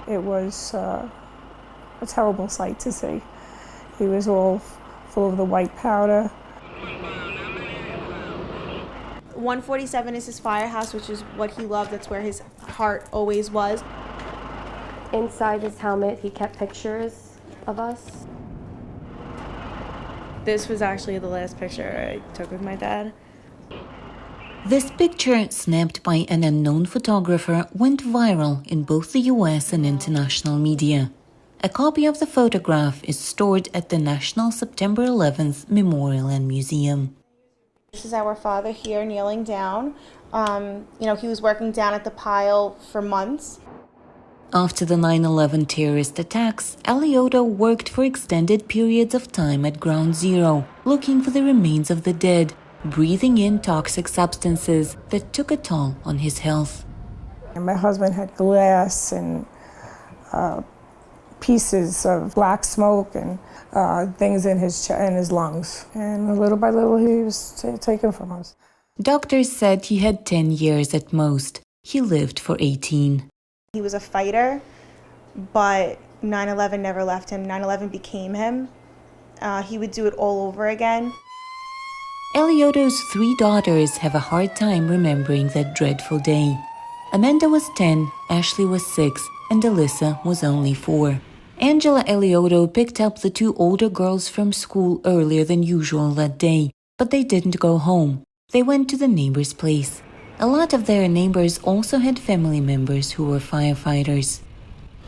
It was a terrible sight to see. He was all full of the white powder. 147 is his firehouse, which is what he loved. That's where his heart always was. Inside his helmet, he kept pictures of us. This was actually the last picture I took with my dad. This picture, snapped by an unknown photographer, went viral in both the US and international media. A copy of the photograph is stored at the National September 11th Memorial and Museum. This is our father here kneeling down. He was working down at the pile for months. After the 9/11 terrorist attacks, Alioto worked for extended periods of time at Ground Zero, looking for the remains of the dead, breathing in toxic substances that took a toll on his health. And my husband had glass and pieces of black smoke and things in his lungs. And little by little, he was taken from us. Doctors said he had 10 years at most. He lived for 18. He was a fighter, but 9/11 never left him. 9/11 became him. He would do it all over again. Alioto's 3 daughters have a hard time remembering that dreadful day. Amanda was 10, Ashley was 6, and Alyssa was only 4. Angela Alioto picked up the 2 older girls from school earlier than usual that day, but they didn't go home. They went to the neighbor's place. A lot of their neighbors also had family members who were firefighters.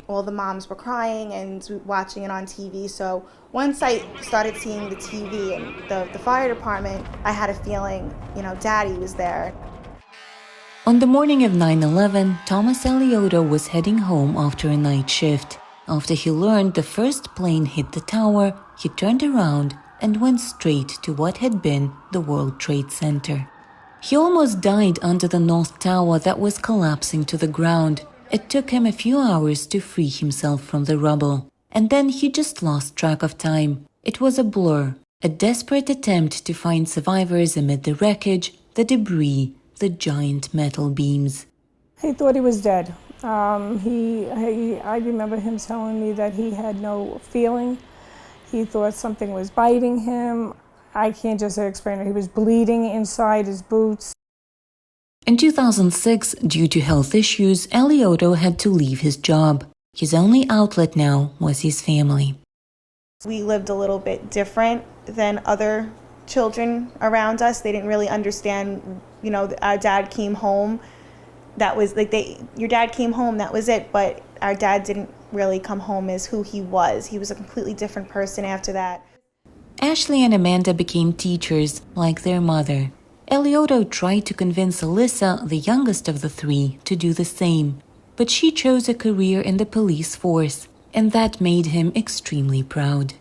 All the moms were crying and watching it on TV. So once I started seeing the TV and the fire department, I had a feeling, Daddy was there. On the morning of 9/11, Thomas Alioto was heading home after a night shift. After he learned the first plane hit the tower, he turned around and went straight to what had been the World Trade Center. He almost died under the North Tower that was collapsing to the ground. It took him a few hours to free himself from the rubble. And then he just lost track of time. It was a blur, a desperate attempt to find survivors amid the wreckage, the debris, the giant metal beams. He thought he was dead. I remember him telling me that he had no feeling. He thought something was biting him. I can't just explain it. He was bleeding inside his boots. In 2006, due to health issues, Alioto had to leave his job. His only outlet now was his family. We lived a little bit different than other children around us. They didn't really understand, our dad came home. That was your dad came home, that was it. But our dad didn't really come home as who he was. He was a completely different person after that. Ashley and Amanda became teachers, like their mother. Alioto tried to convince Alyssa, the youngest of the 3, to do the same. But she chose a career in the police force, and that made him extremely proud.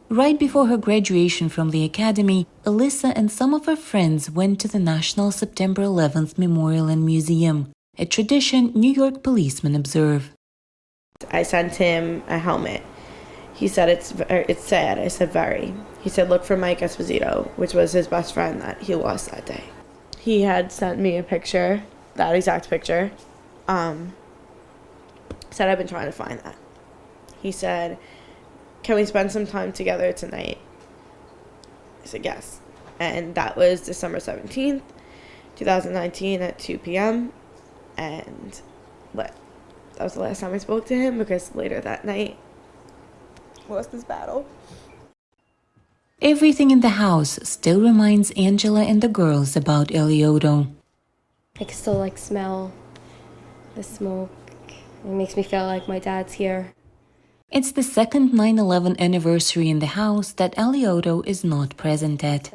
Right before her graduation from the academy, Alyssa and some of her friends went to the National September 11th Memorial and Museum, a tradition New York policemen observe. I sent him a helmet. He said, it's sad. I said, very. He said, look for Mike Esposito, which was his best friend that he lost that day. He had sent me a picture, that exact picture. Said, I've been trying to find that. He said, can we spend some time together tonight? I said, yes. And that was December 17th, 2019 at 2 p.m. And that was the last time I spoke to him, because later that night, lost this battle. Everything in the house still reminds Angela and the girls about Alioto. I can still smell the smoke. It makes me feel like my dad's here. It's the second 9/11 anniversary in the house that Alioto is not present at.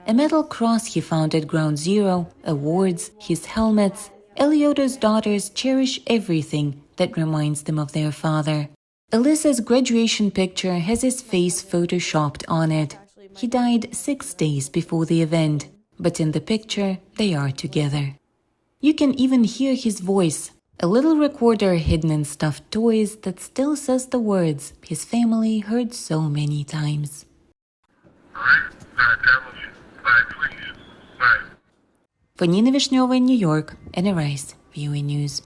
A metal cross he found at Ground Zero, awards, his helmets. Alioto's daughters cherish everything that reminds them of their father. Alyssa's graduation picture has his face photoshopped on it. He died 6 days before the event, but in the picture they are together. You can even hear his voice, a little recorder hidden in stuffed toys that still says the words his family heard so many times. For Nina Vishneva in New York, Anna Rice, VOA News.